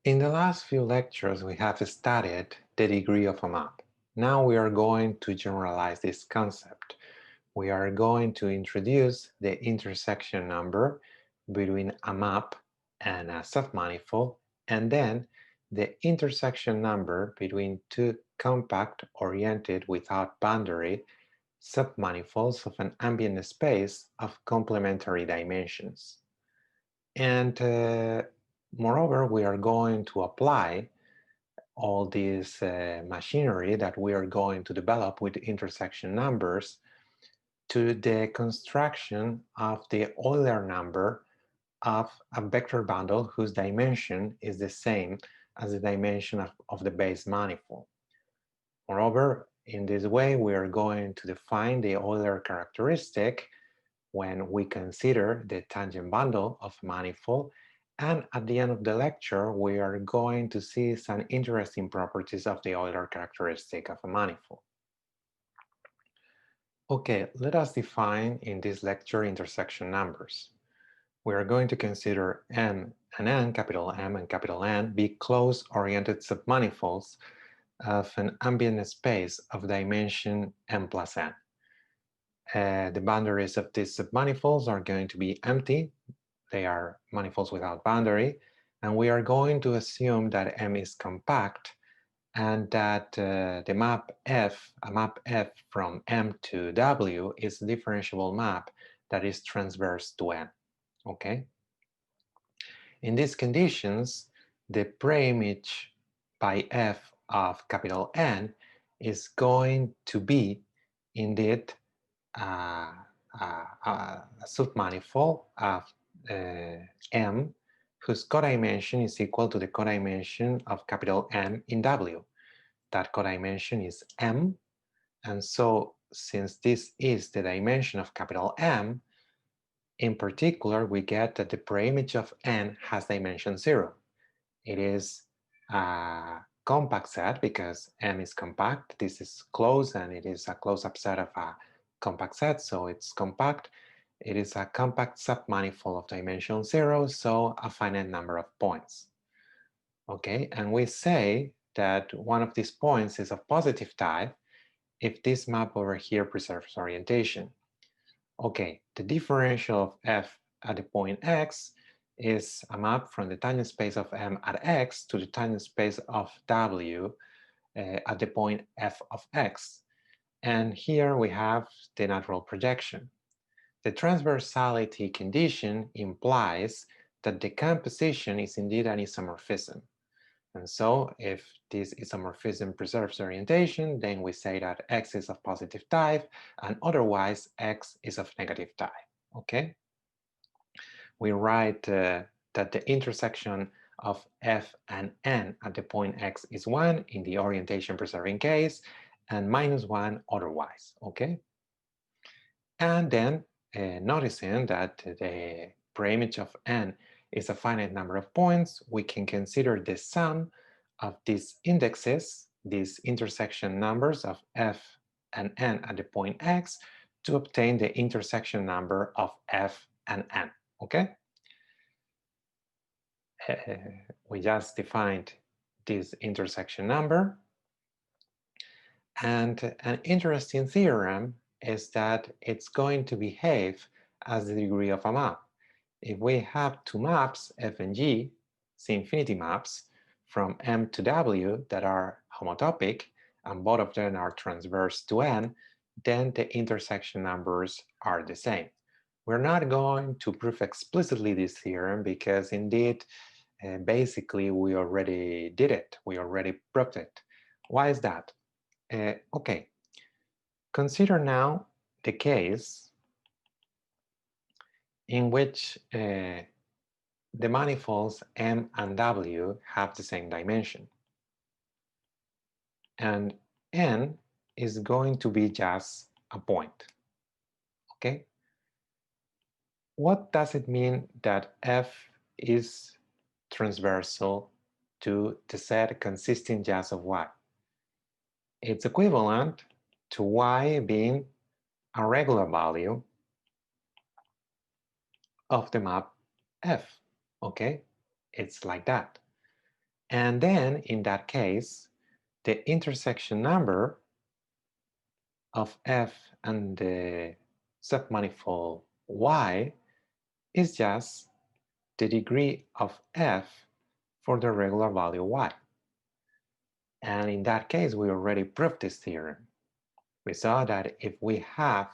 In the last few lectures, we have studied the degree of a map. Now we are going to generalize this concept. We are going to introduce the intersection number between a map and a submanifold, and then the intersection number between two compact, oriented without boundary submanifolds of an ambient space of complementary dimensions. And moreover, we are going to apply all this machinery that we are going to develop with intersection numbers to the construction of the Euler number of a vector bundle whose dimension is the same as the dimension of the base manifold. Moreover, in this way, we are going to define the Euler characteristic when we consider the tangent bundle of a manifold, and at the end of the lecture we are going to see some interesting properties of the Euler characteristic of a manifold. Okay, let us define in this lecture intersection numbers. We are going to consider M and N, capital M and capital N, be close-oriented submanifolds of an ambient space of dimension m plus n. The boundaries of these submanifolds are going to be empty. They are manifolds without boundary. And we are going to assume that M is compact and that the map F, a map F from M to W is a differentiable map that is transverse to N, okay? In these conditions, the preimage by F of capital N is going to be indeed a submanifold of M whose codimension is equal to the codimension of capital M in W. That codimension is M, and so since this is the dimension of capital M, in particular we get that the preimage of N has dimension 0. It is a compact set because M is compact. This is closed and it is a closed subset of a compact set, so it's compact. It is a compact submanifold of dimension 0, so a finite number of points. Okay, and we say that one of these points is of positive type if this map over here preserves orientation. Okay, the differential of f at the point x is a map from the tangent space of M at x to the tangent space of W at the point f of x. And here we have the natural projection. The transversality condition implies that the composition is indeed an isomorphism. And so if this isomorphism preserves orientation, then we say that x is of positive type, and otherwise x is of negative type, okay? We write that the intersection of f and n at the point x is 1 in the orientation preserving case, and -1 otherwise, okay? And then noticing that the preimage of n is a finite number of points, we can consider the sum of these indexes, these intersection numbers of f and n at the point x, to obtain the intersection number of f and n, okay? We just defined this intersection number. And an interesting theorem is that it's going to behave as the degree of a map. If we have two maps, F and G, C-infinity maps, from M to W that are homotopic, and both of them are transverse to N, then the intersection numbers are the same. We're not going to prove explicitly this theorem because indeed, basically, we already did it. We already proved it. Why is that? Okay, consider now the case in which the manifolds M and W have the same dimension. And N is going to be just a point, okay? What does it mean that F is transversal to the set consisting just of Y? It's equivalent to Y being a regular value of the map F, okay? It's like that. And then in that case, the intersection number of F and the submanifold Y is just the degree of F for the regular value Y. And in that case, we already proved this theorem. We saw that if we have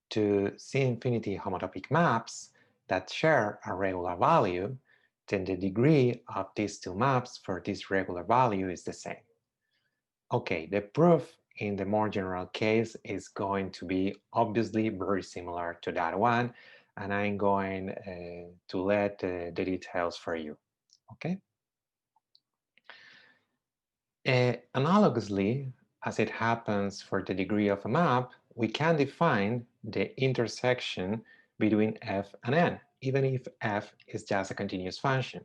two C-infinity homotopic maps that share a regular value, then the degree of these two maps for this regular value is the same. Okay, the proof in the more general case is going to be obviously very similar to that one, and I'm going to let the details for you, okay? Analogously, as it happens for the degree of a map, we can define the intersection between f and n, even if f is just a continuous function,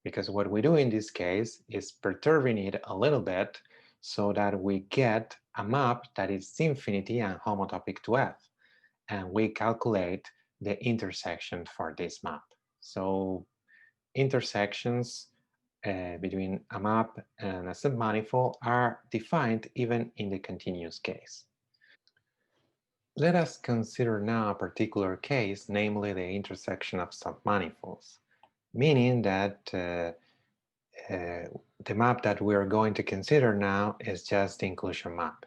because what we do in this case is perturbing it a little bit so that we get a map that is infinity and homotopic to f, and we calculate the intersection for this map. So intersections between a map and a submanifold are defined even in the continuous case. Let us consider now a particular case, namely the intersection of submanifolds, meaning that the map that we are going to consider now is just the inclusion map.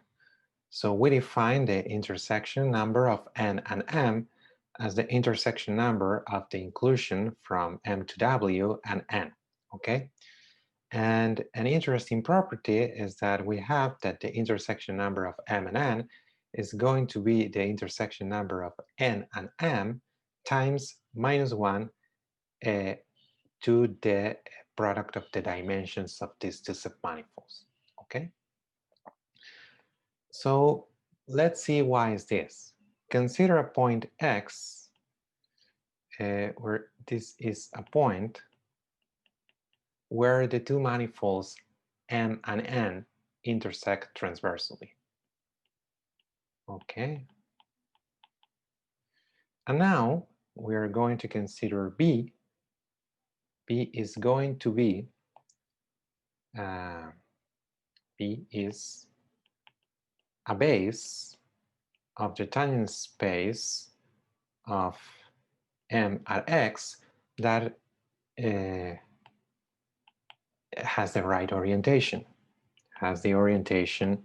So we define the intersection number of n and m as the intersection number of the inclusion from m to w and n, okay? And an interesting property is that we have that the intersection number of m and n is going to be the intersection number of n and m times minus 1 to the product of the dimensions of these two submanifolds, okay? So let's see why is this. Consider a point x where this is a point where the two manifolds m and n intersect transversally. Okay. And now we are going to consider B. B is going to be B is a base of the tangent space of M at X that has the right orientation, has the orientation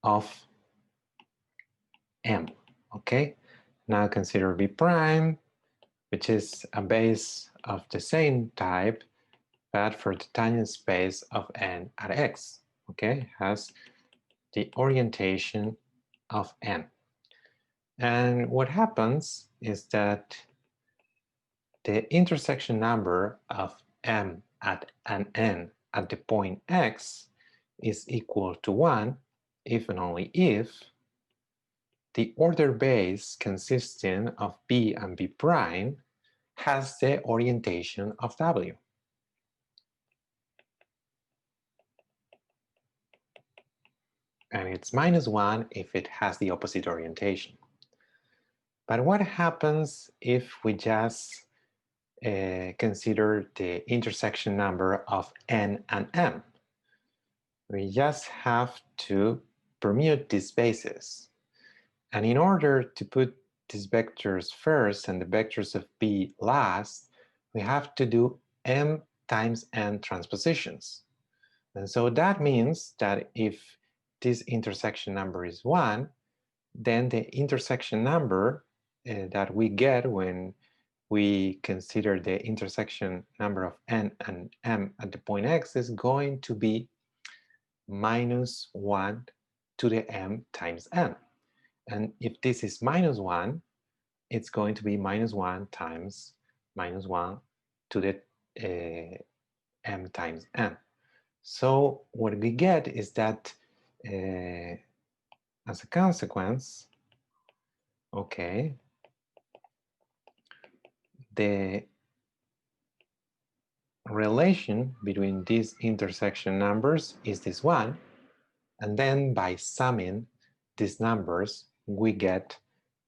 of M, okay? Now consider B prime, which is a base of the same type, but for the tangent space of N at X, okay? Has the orientation of M. And what happens is that the intersection number of M at and N at the point X is equal to 1 if and only if the order base consisting of B and B prime has the orientation of W. And it's minus 1 if it has the opposite orientation. But what happens if we just consider the intersection number of n and m? We just have to permute these bases. And in order to put these vectors first and the vectors of B last, we have to do m times n transpositions. And so that means that if this intersection number is 1, then the intersection number that we get when we consider the intersection number of n and m at the point x is going to be minus 1 to the m times n. And if this is minus 1, it's going to be minus 1 times minus 1 to the m times n. So what we get is that as a consequence, okay, the relation between these intersection numbers is this one, and then by summing these numbers, we get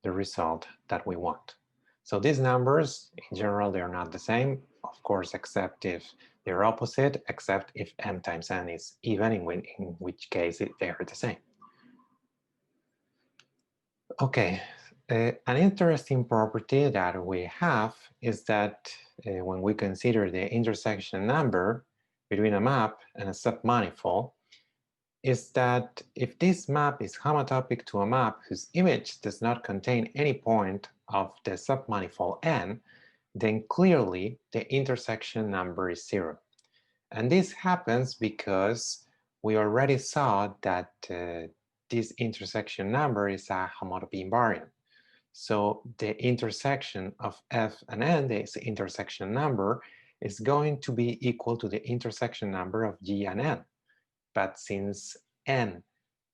the result that we want. So these numbers, in general, they're not the same, of course, except if they're opposite, except if m times n is even, in which case they are the same. Okay, an interesting property that we have is that when we consider the intersection number between a map and a submanifold, is that if this map is homotopic to a map whose image does not contain any point of the submanifold n, then clearly the intersection number is 0. And this happens because we already saw that this intersection number is a homotopy invariant. So the intersection of f and n, this intersection number, is going to be equal to the intersection number of g and n. But since n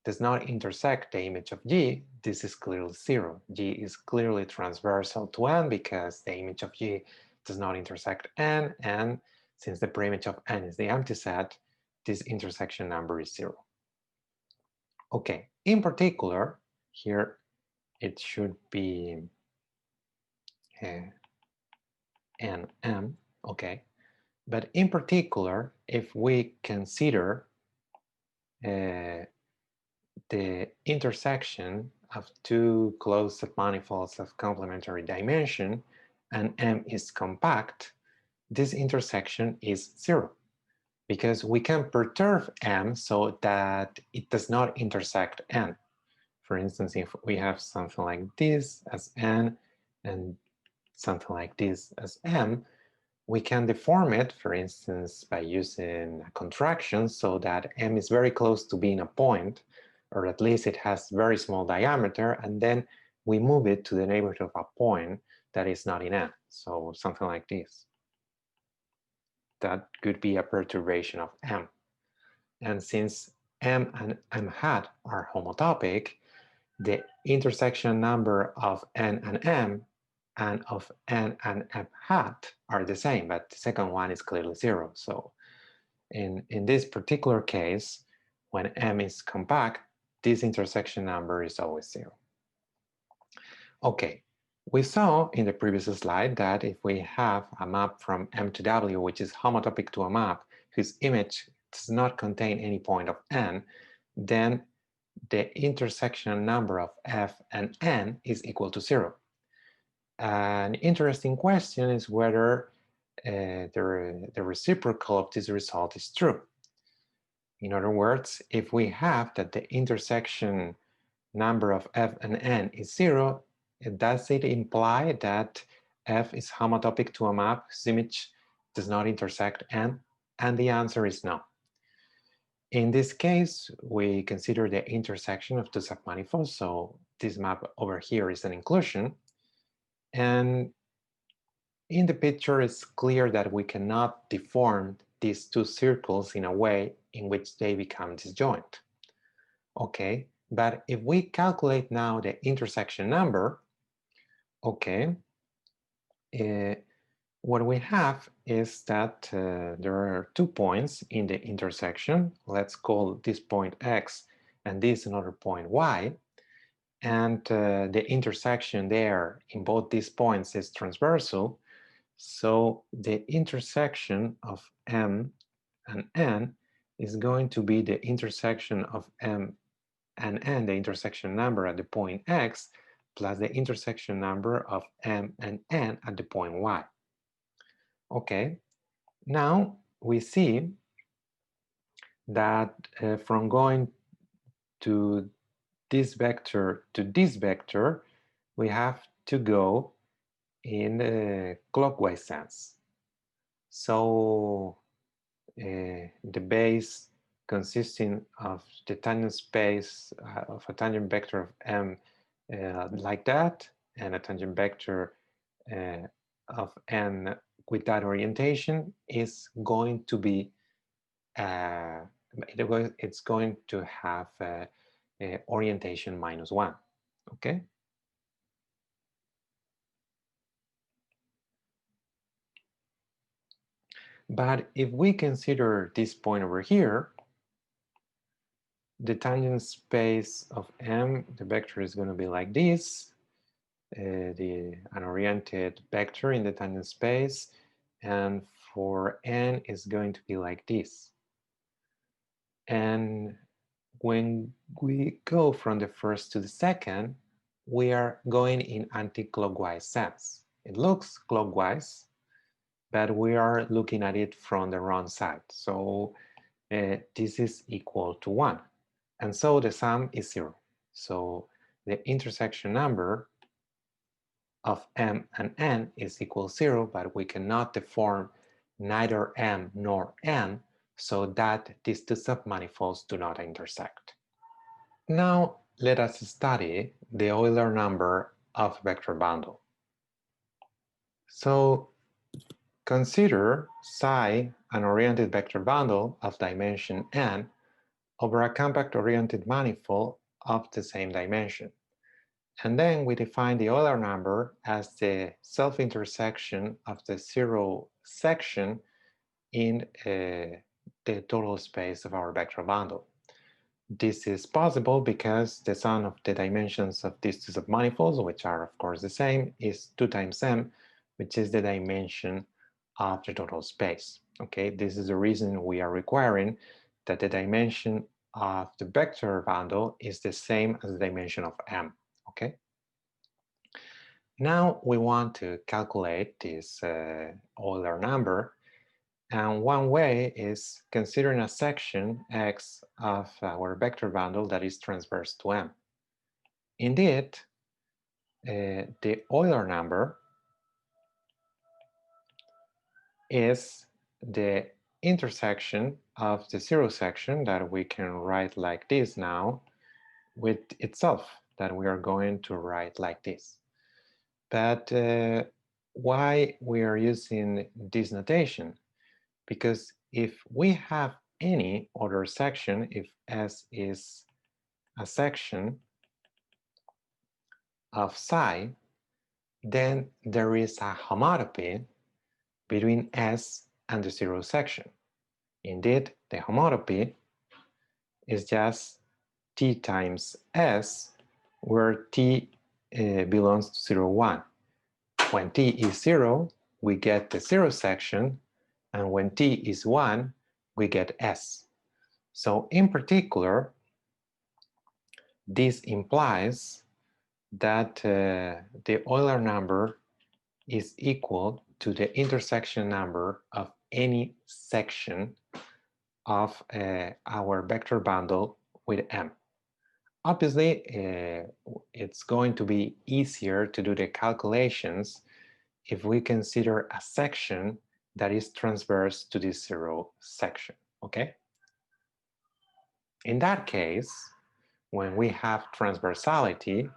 does not intersect the image of g, this is clearly 0. G is clearly transversal to n because the image of g does not intersect n, and since the preimage of n is the empty set, this intersection number is 0. Okay, in particular, here it should be nm, okay, but in particular, if we consider the intersection of two closed submanifolds of complementary dimension and M is compact, this intersection is 0 because we can perturb M so that it does not intersect N. For instance, if we have something like this as N and something like this as M, we can deform it, for instance, by using a contraction so that M is very close to being a point, or at least it has very small diameter, and then we move it to the neighborhood of a point that is not in N. So something like this. That could be a perturbation of M. And since M and M hat are homotopic, the intersection number of N and M and of N and M hat are the same, but the second one is clearly 0. So in this particular case, when M is compact, this intersection number is always 0. Okay, we saw in the previous slide that if we have a map from M to W, which is homotopic to a map whose image does not contain any point of N, then the intersection number of F and N is equal to 0. An interesting question is whether the reciprocal of this result is true. In other words, if we have that the intersection number of F and N is 0, does it imply that F is homotopic to a map whose image does not intersect N? And the answer is no. In this case, we consider the intersection of two submanifolds, so this map over here is an inclusion. And in the picture, it's clear that we cannot deform these two circles in a way in which they become disjoint. Okay, but if we calculate now the intersection number, okay, what we have is that there are 2 points in the intersection. Let's call this point X and this another point Y. And the intersection there in both these points is transversal. So the intersection of M and N is going to be the intersection of M and N, the intersection number at the point X, plus the intersection number of M and N at the point Y. Okay, now we see that from going to this vector to this vector, we have to go in a clockwise sense. So the base consisting of the tangent space of a tangent vector of M like that, and a tangent vector of N with that orientation is going to be, it's going to have orientation -1, okay? But if we consider this point over here, the tangent space of M, the vector is going to be like this, the unoriented vector in the tangent space, and for n is going to be like this. And when we go from the first to the second, we are going in anti-clockwise sense. It looks clockwise, but we are looking at it from the wrong side. So this is equal to 1. And so the sum is 0. So the intersection number of m and n is equal to 0, but we cannot deform neither m nor n so that these two submanifolds do not intersect. Now let us study the Euler number of vector bundle. So consider psi an oriented vector bundle of dimension n over a compact oriented manifold of the same dimension. And then we define the Euler number as the self-intersection of the zero section in the total space of our vector bundle. This is possible because the sum of the dimensions of these two submanifolds, which are of course the same, is 2 times m, which is the dimension of the total space. Okay, this is the reason we are requiring that the dimension of the vector bundle is the same as the dimension of m. Okay. Now we want to calculate this Euler number, and one way is considering a section x of our vector bundle that is transverse to m. Indeed, the Euler number is the intersection of the zero section that we can write like this now with itself, that we are going to write like this. But why we are using this notation? Because if we have any other section, if S is a section of psi, then there is a homotopy between S and the zero section. Indeed, the homotopy is just T times S, where T belongs to 0, 1. When T is 0, we get the zero section, and when T is 1, we get S. So in particular, this implies that the Euler number is equal to the intersection number of any section of our vector bundle with M. Obviously, it's going to be easier to do the calculations if we consider a section that is transverse to this zero section, okay? In that case, when we have transversality,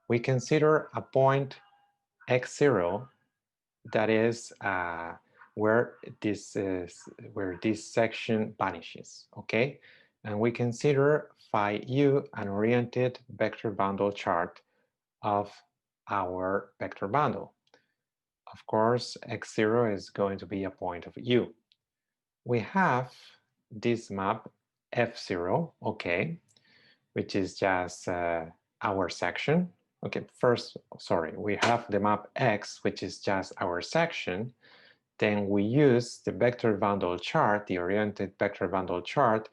we consider a point x0 that is where this section vanishes, okay? And we consider phi u an oriented vector bundle chart of our vector bundle. Of course, x0 is going to be a point of u. We have this map f0, okay, which is just our section. Okay, first, sorry, we have the map X, which is just our section. Then we use the vector bundle chart, the oriented vector bundle chart,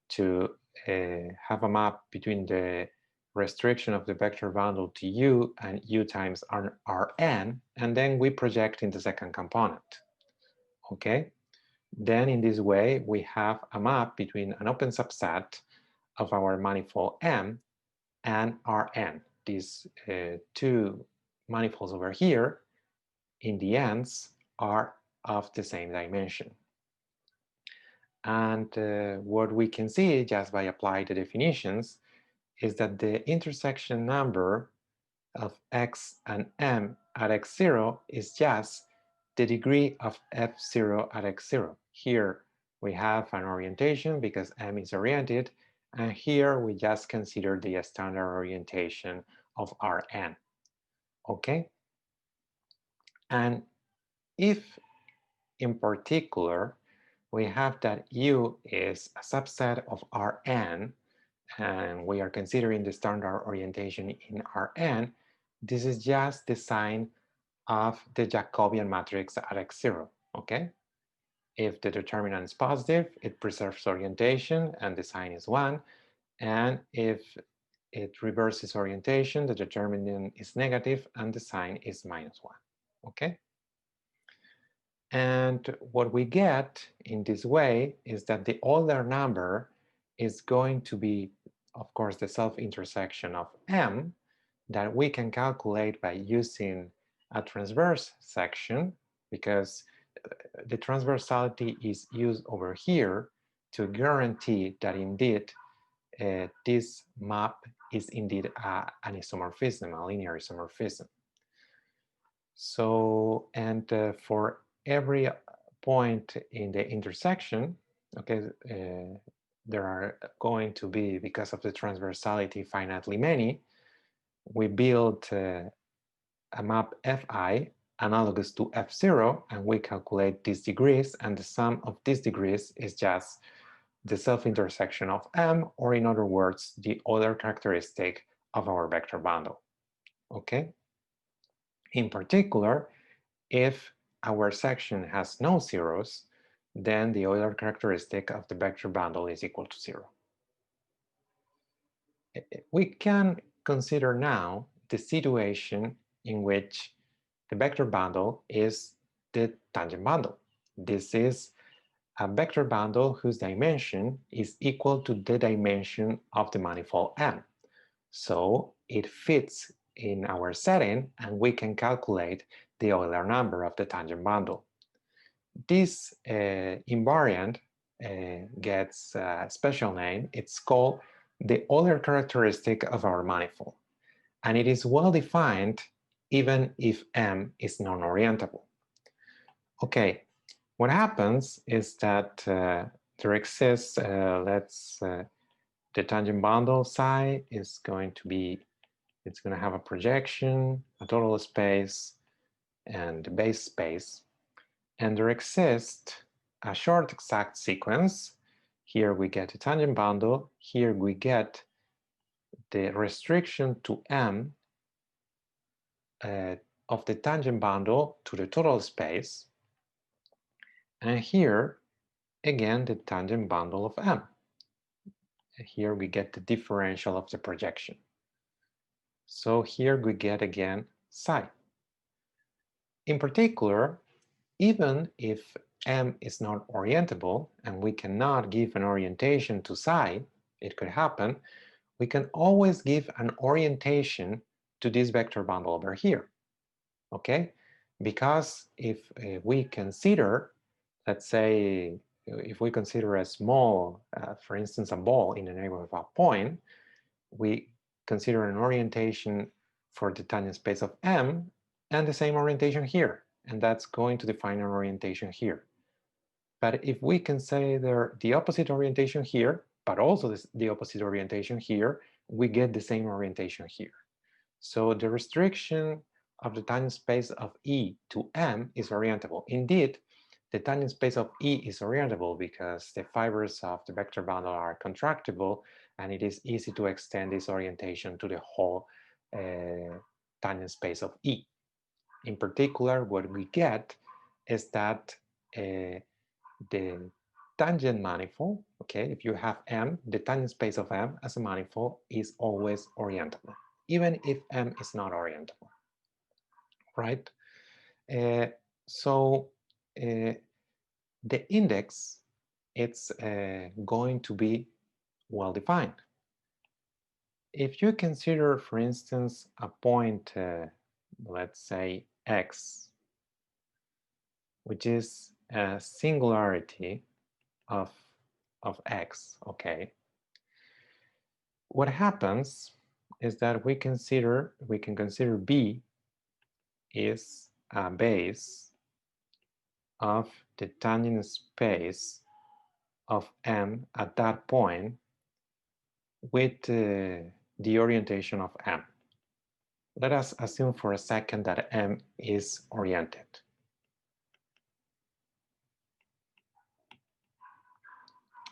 to have a map between the restriction of the vector bundle to U and U times Rn, and then we project in the second component. Okay? Then in this way, we have a map between an open subset of our manifold M and Rn. These two manifolds over here, in the ends, are of the same dimension. And what we can see just by applying the definitions is that the intersection number of x and m at x0 is just the degree of f0 at x0. Here we have an orientation because m is oriented, and here we just consider the standard orientation of Rn, okay? And if in particular we have that U is a subset of Rn, and we are considering the standard orientation in Rn, This is just the sign of the Jacobian matrix at x0, okay? If the determinant is positive, it preserves orientation and the sign is 1. And if it reverses orientation, the determinant is negative and the sign is -1, okay? And what we get in this way is that the Euler number is going to be, of course, the self-intersection of M that we can calculate by using a transverse section, because the transversality is used over here to guarantee that indeed this map is indeed an isomorphism, a linear isomorphism. So, and for every point in the intersection, okay, there are going to be, because of the transversality, finitely many. We build a map Fi analogous to F0, and we calculate these degrees, and the sum of these degrees is just the self-intersection of M, or in other words, the Euler characteristic of our vector bundle, okay? In particular, if our section has no zeros, then the Euler characteristic of the vector bundle is equal to 0. We can consider now the situation in which the vector bundle is the tangent bundle. This is a vector bundle whose dimension is equal to the dimension of the manifold M. So it fits in our setting, and we can calculate the Euler number of the tangent bundle. This invariant gets a special name. It's called the Euler characteristic of our manifold. And it is well defined even if M is non-orientable. Okay, what happens is that there exists, the tangent bundle psi is going to be, it's going to have a projection, a total space, and the base space. And there exists a short exact sequence. Here we get a tangent bundle. Here we get the restriction to M of the tangent bundle to the total space. And here, again, the tangent bundle of M. Here we get the differential of the projection. So here we get again psi. In particular, even if M is not orientable and we cannot give an orientation to psi, it could happen, we can always give an orientation to this vector bundle over here, okay? Because if we consider, let's say, if we consider a small, for instance, a ball in the neighborhood of a point, we consider an orientation for the tangent space of M and the same orientation here, and that's going to define an orientation here. But if we consider the opposite orientation here, but also the opposite orientation here, we get the same orientation here. So the restriction of the tangent space of E to M is orientable. Indeed, the tangent space of E is orientable because the fibers of the vector bundle are contractible, and it is easy to extend this orientation to the whole tangent space of E. In particular, what we get is that the tangent manifold, okay, if you have M, the tangent space of M as a manifold is always orientable, even if M is not orientable, right? So the index, it's going to be well defined. If you consider, for instance, a point, let's say X, which is a singularity of X, okay, what happens is that we can consider B is a base of the tangent space of M at that point with the orientation of M. Let us assume for a second that M is oriented.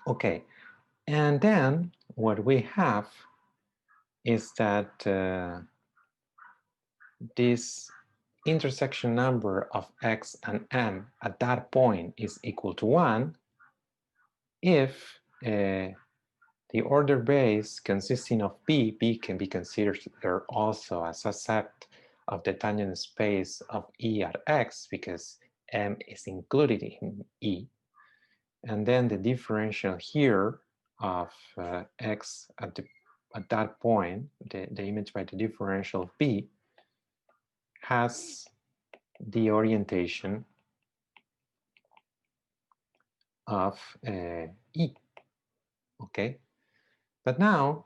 Okay, and then what we have is that this intersection number of x and m at that point is equal to 1 if the order base consisting of B can be considered also as a subset of the tangent space of E at X because M is included in E. And then the differential here of X at that point, the image by the differential of B, has the orientation of E, okay? But now,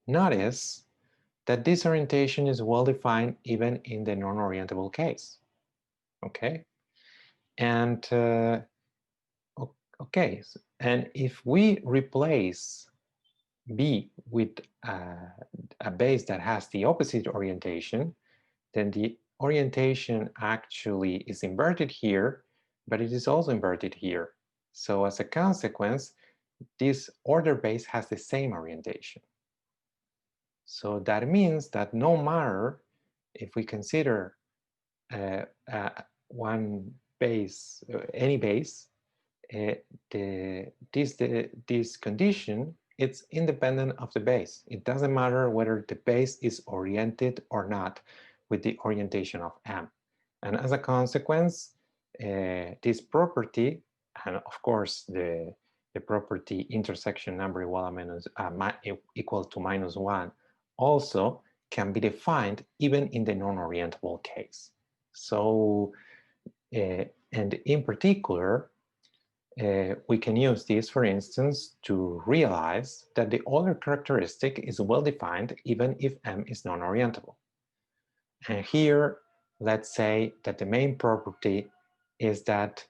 notice that this orientation is well defined even in the non-orientable case, okay? And okay, and if we replace B with a base that has the opposite orientation, then the orientation actually is inverted here, but it is also inverted here. So as a consequence, this order base has the same orientation. So that means that no matter if we consider one base, any base, this condition, it's independent of the base. It doesn't matter whether the base is oriented or not with the orientation of M. And as a consequence, this property, and of course the property intersection number equal to -1 also can be defined even in the non-orientable case. So, and in particular, we can use this, for instance, to realize that the Euler characteristic is well defined even if M is non-orientable. And here, let's say that the main property is that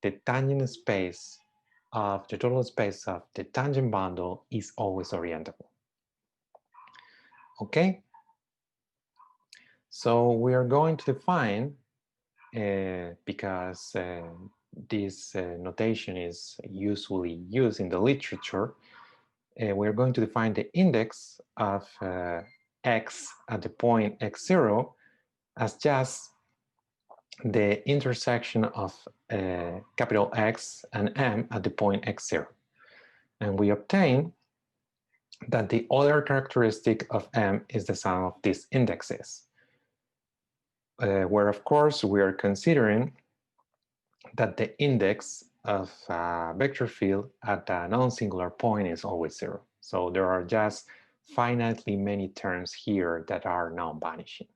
the tangent space of the total space of the tangent bundle is always orientable. Okay? So we are going to define, because this notation is usually used in the literature, we're going to define the index of x at the point x0 as just the intersection of capital X and M at the point x0. And we obtain that the other characteristic of M is the sum of these indexes, where of course we are considering that the index of a vector field at a non-singular point is always 0. So there are just finitely many terms here that are non-vanishing.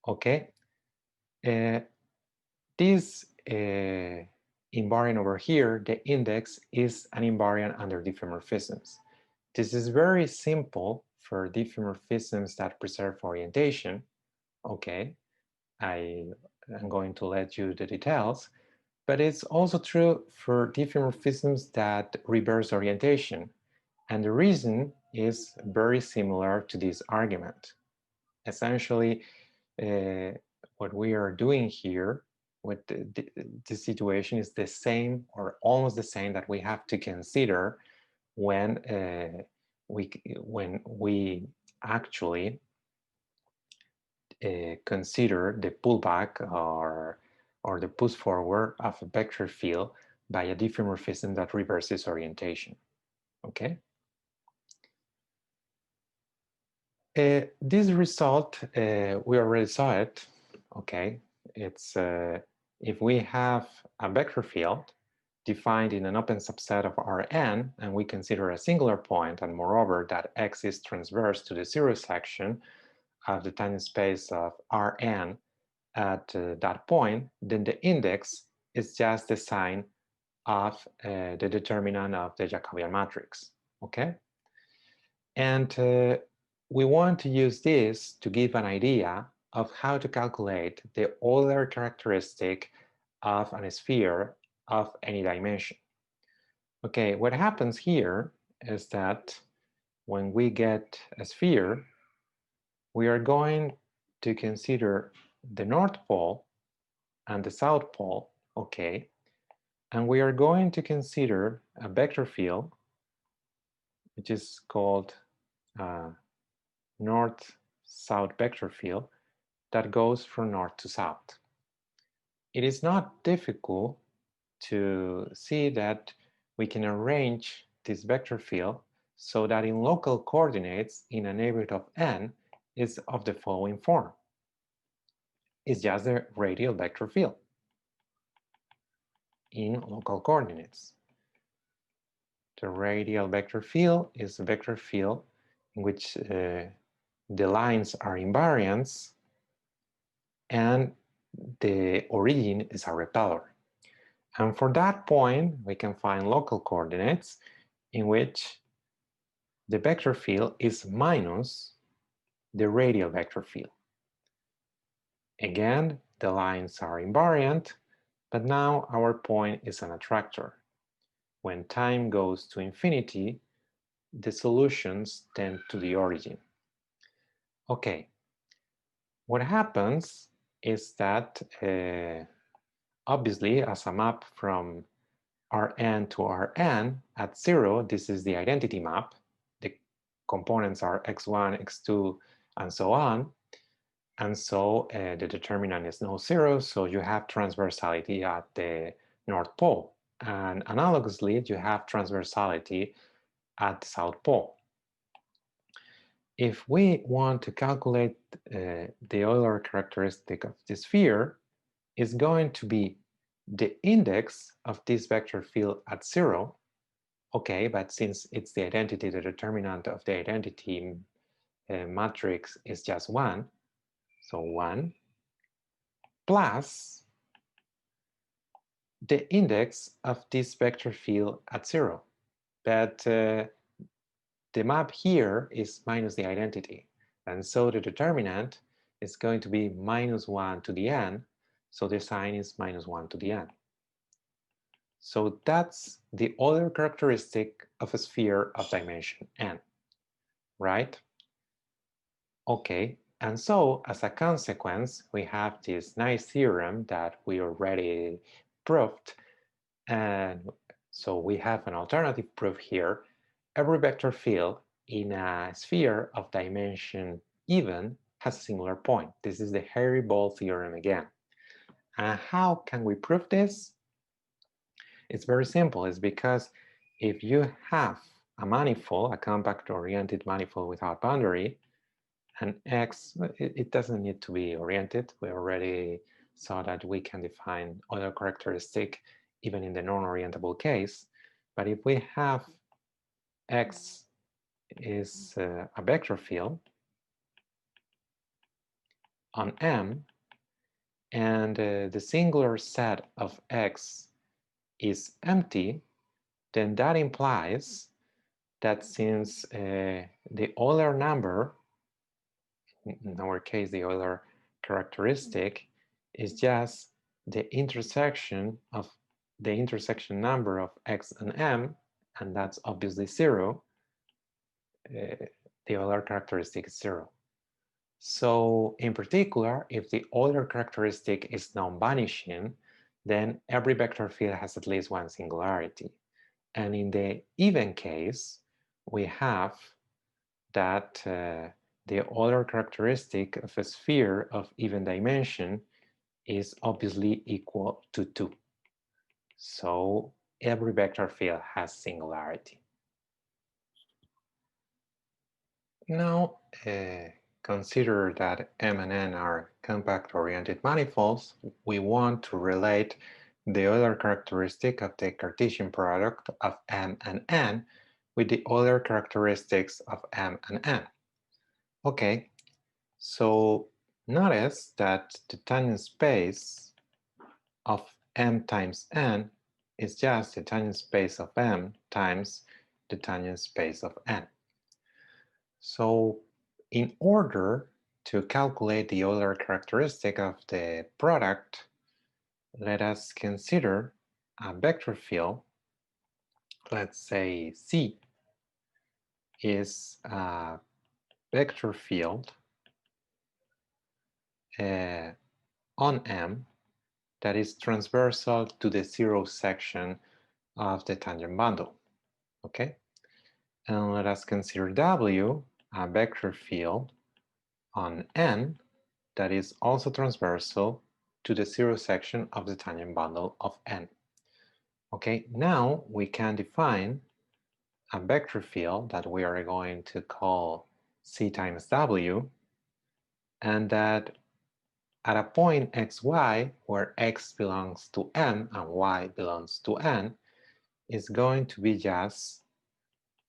Okay, this invariant over here, the index, is an invariant under diffeomorphisms. This is very simple for diffeomorphisms that preserve orientation. Okay, I am going to let you the details, but it's also true for diffeomorphisms that reverse orientation. And the reason is very similar to this argument. Essentially, what we are doing here with the situation is the same or almost the same that we have to consider when we actually consider the pullback or the push forward of a vector field by a diffeomorphism that reverses orientation. Okay. This result, we already saw it. Okay, it's if we have a vector field defined in an open subset of Rn, and we consider a singular point, and moreover that X is transverse to the zero section of the tangent space of Rn at that point, then the index is just the sign of the determinant of the Jacobian matrix. Okay, and we want to use this to give an idea of how to calculate the Euler characteristic of a sphere of any dimension. Okay, what happens here is that when we get a sphere, we are going to consider the North Pole and the South Pole, okay, and we are going to consider a vector field, which is called north-south vector field, that goes from north to south. It is not difficult to see that we can arrange this vector field so that in local coordinates in a neighborhood of n is of the following form. It's just the radial vector field in local coordinates. The radial vector field is a vector field in which the lines are invariants and the origin is a repeller. And for that point, we can find local coordinates in which the vector field is minus the radial vector field. Again, the lines are invariant, but now our point is an attractor. When time goes to infinity, the solutions tend to the origin. Okay, what happens is that obviously as a map from Rn to Rn at 0, this is the identity map. The components are x1, x2, and so on. And so the determinant is no 0, so you have transversality at the North Pole. And analogously, you have transversality at the South Pole. If we want to calculate the Euler characteristic of the sphere, it's going to be the index of this vector field at 0. Okay, but since it's the identity, the determinant of the identity matrix is just 1, so 1 plus the index of this vector field at 0. But the map here is minus the identity. And so the determinant is going to be minus 1 to the n. So the sign is minus 1 to the n. So that's the other characteristic of a sphere of dimension n, right? Okay, and so as a consequence, we have this nice theorem that we already proved. And so we have an alternative proof here. Every vector field in a sphere of dimension even has a singular point. This is the Harry-Ball theorem again. And how can we prove this? It's very simple. It's because if you have a manifold, a compact-oriented manifold without boundary, and X, it doesn't need to be oriented. We already saw that we can define other characteristic even in the non-orientable case. But if we have X is a vector field on M, and the singular set of X is empty, then that implies that since the Euler number, in our case the Euler characteristic, is just the intersection of the intersection number of X and M, and that's obviously 0, the Euler characteristic is 0. So in particular, if the Euler characteristic is non-vanishing, then every vector field has at least one singularity. And in the even case, we have that the Euler characteristic of a sphere of even dimension is obviously equal to 2. So every vector field has singularity. Now, consider that M and N are compact-oriented manifolds. We want to relate the Euler characteristic of the Cartesian product of M and N with the Euler characteristics of M and N. Okay, so notice that the tangent space of M times N is just the tangent space of M times the tangent space of N. So in order to calculate the Euler characteristic of the product, let us consider a vector field. Let's say C is a vector field on M that is transversal to the 0 section of the tangent bundle. Okay? And let us consider W a vector field on N that is also transversal to the zero section of the tangent bundle of n. Okay, now we can define a vector field that we are going to call C times W, and that at a point xy, where x belongs to m and y belongs to n, is going to be just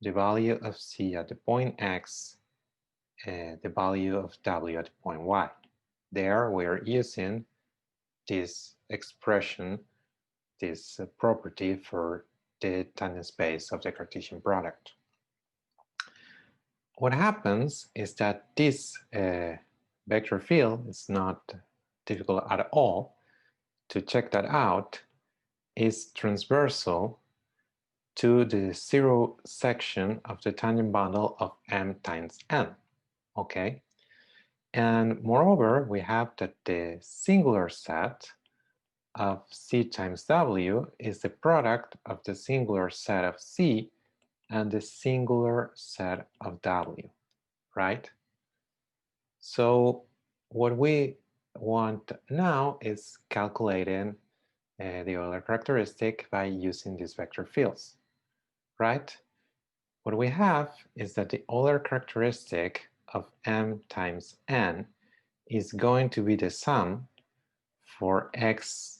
the value of C at the point x, the value of W at the point y. There we are using this expression, this property for the tangent space of the Cartesian product. What happens is that this vector field is not difficult at all. To check that out, is transversal to the zero section of the tangent bundle of m times n. Okay, and moreover, we have that the singular set of C times W is the product of the singular set of C and the singular set of W, right? So what we want now is calculating the Euler characteristic by using these vector fields, right? What we have is that the Euler characteristic of m times n is going to be the sum for x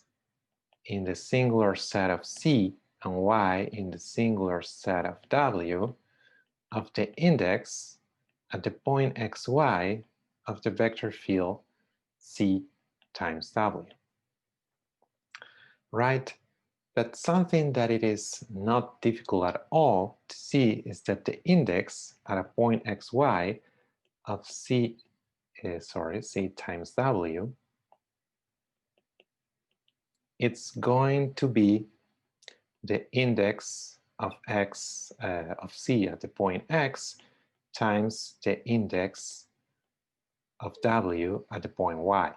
in the singular set of C and y in the singular set of W of the index at the point xy of the vector field C times W. Right? But something that it is not difficult at all to see is that the index at a point xy of C times W, it's going to be the index of x of C at the point x times the index of W at the point y.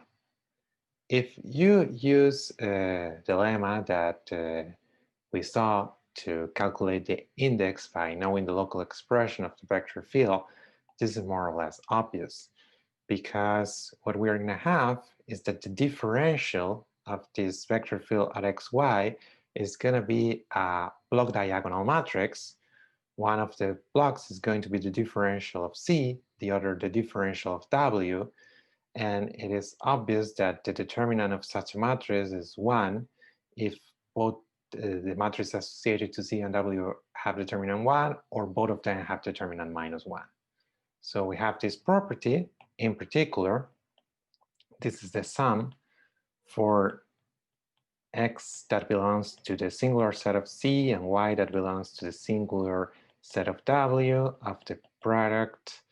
If you use the lemma that we saw to calculate the index by knowing the local expression of the vector field, this is more or less obvious, because what we're going to have is that the differential of this vector field at xy is going to be a block diagonal matrix. One of the blocks is going to be the differential of C, the other the differential of W, and it is obvious that the determinant of such a matrix is 1 if both the matrices associated to C and W have determinant 1, or both of them have determinant -1. So we have this property in particular. This is the sum for x that belongs to the singular set of C and y that belongs to the singular set of W of the product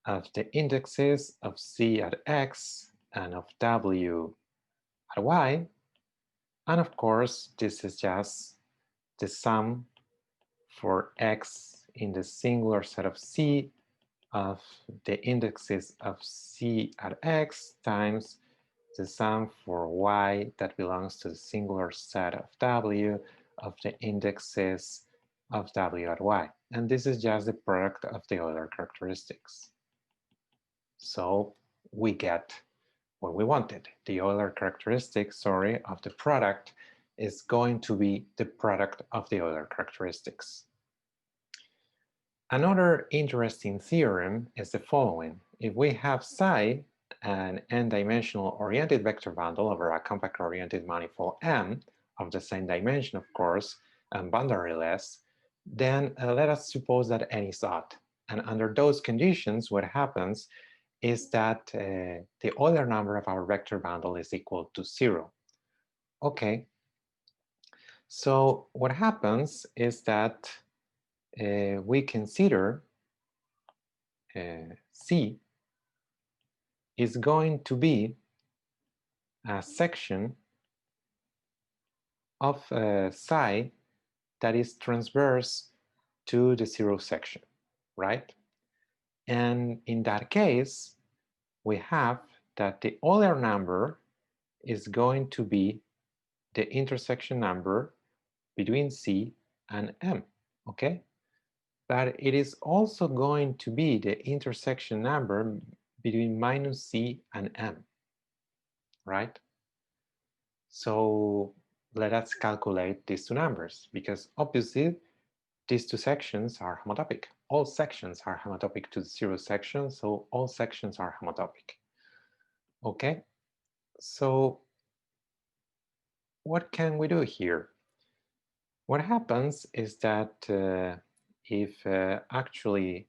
of the indexes of C at x and of W at y. And of course, this is just the sum for x in the singular set of C of the indexes of C at x times the sum for y that belongs to the singular set of W of the indexes of W at y. And this is just the product of the Euler characteristics. So we get what we wanted. The Euler characteristic, of the product is going to be the product of the Euler characteristics. Another interesting theorem is the following. If we have psi, an n-dimensional oriented vector bundle over a compact oriented manifold M of the same dimension, of course, and boundaryless, then let us suppose that n is odd. And under those conditions, what happens is that the Euler number of our vector bundle is equal to 0. Okay, so what happens is that we consider C is going to be a section of psi that is transverse to the 0 section, right? And in that case, we have that the Euler number is going to be the intersection number between C and M, okay? But it is also going to be the intersection number between minus c and m, right? So let us calculate these two numbers, because obviously these two sections are homotopic. All sections are homotopic to the zero section, so all sections are homotopic. Okay, so what can we do here? What happens is that if actually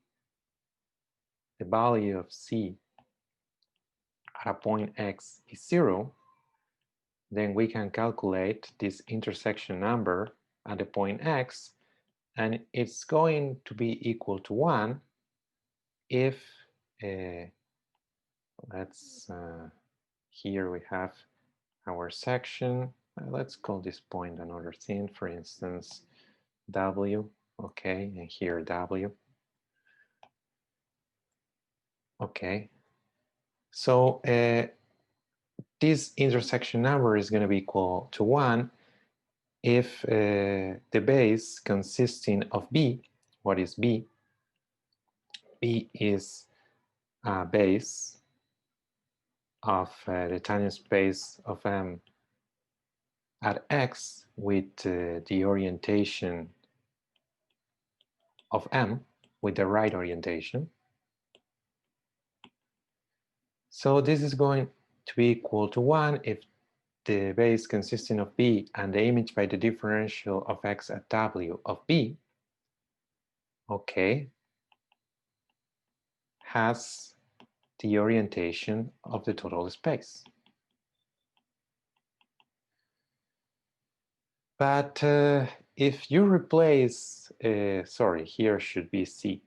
the value of c at a point x is 0, then we can calculate this intersection number at the point x, and it's going to be equal to 1 if, here we have our section. Let's call this point another thing, for instance, w, okay, and here w. Okay, so this intersection number is going to be equal to 1 if the base consisting of b, what is b? B is a base of the tangent space of M at X with the orientation of M, with the right orientation. So this is going to be equal to 1 if the base consisting of B and the image by the differential of X at W of B, okay, has the orientation of the total space. But if you replace, sorry, here should be C.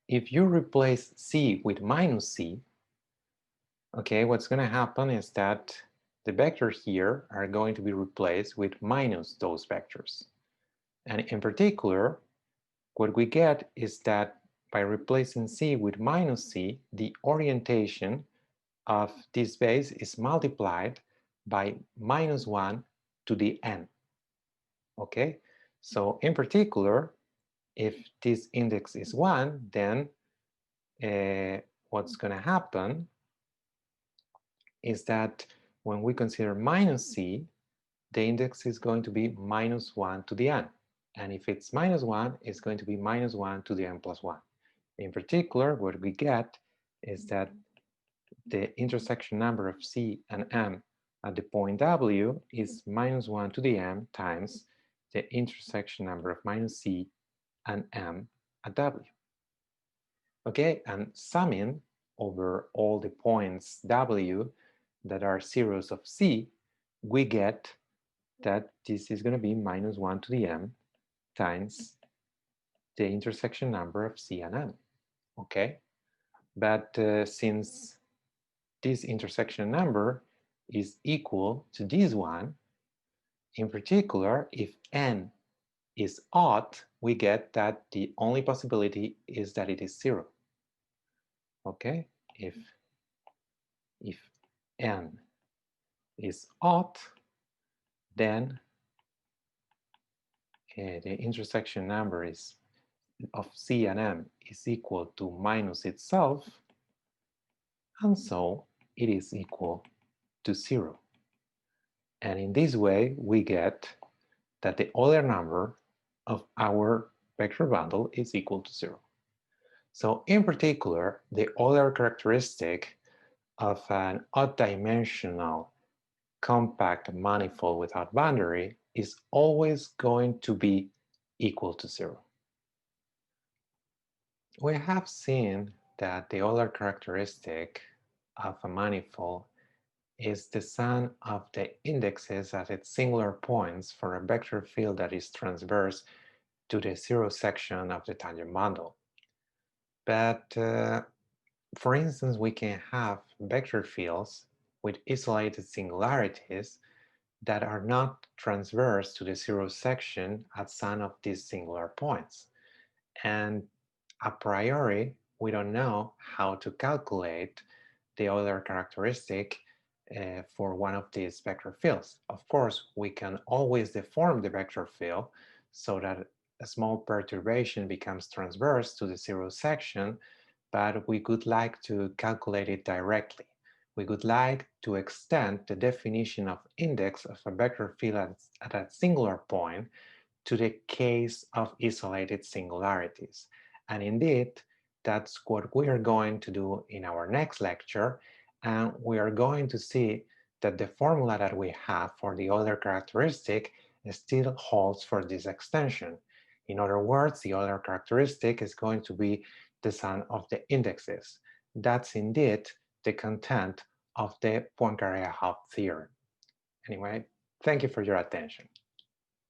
If you replace C with minus C, okay, what's going to happen is that the vectors here are going to be replaced with minus those vectors. And in particular, what we get is that by replacing C with minus C, the orientation of this base is multiplied by minus 1 to the n. Okay, so in particular, if this index is 1, then what's going to happen is that when we consider minus c, the index is going to be minus 1 to the n. And if it's minus 1, it's going to be minus 1 to the n plus 1. In particular, what we get is that the intersection number of c and m at the point w is minus 1 to the m times the intersection number of minus c and m at w. Okay, and summing over all the points w that are zeros of c, we get that this is going to be minus 1 to the m times the intersection number of c and m. Okay, but since this intersection number is equal to this one, in particular, if n is odd, we get that the only possibility is that it is 0. Okay, if n is odd, then the intersection number is of c and m is equal to minus itself, and so it is equal to 0. And in this way, we get that the Euler number of our vector bundle is equal to 0. So in particular, the Euler characteristic of an odd-dimensional compact manifold without boundary is always going to be equal to 0. We have seen that the Euler characteristic of a manifold is the sum of the indexes at its singular points for a vector field that is transverse to the zero section of the tangent bundle. But for instance, we can have vector fields with isolated singularities that are not transverse to the zero section at some of these singular points. And a priori, we don't know how to calculate the Euler characteristic for one of these vector fields. Of course, we can always deform the vector field so that a small perturbation becomes transverse to the zero section, but we would like to calculate it directly. We would like to extend the definition of index of a vector field at a singular point to the case of isolated singularities. And indeed, that's what we are going to do in our next lecture. And we are going to see that the formula that we have for the Euler characteristic still holds for this extension. In other words, the Euler characteristic is going to be the sum of the indexes. That's indeed the content of the Poincaré-Haupt theorem. Anyway, thank you for your attention.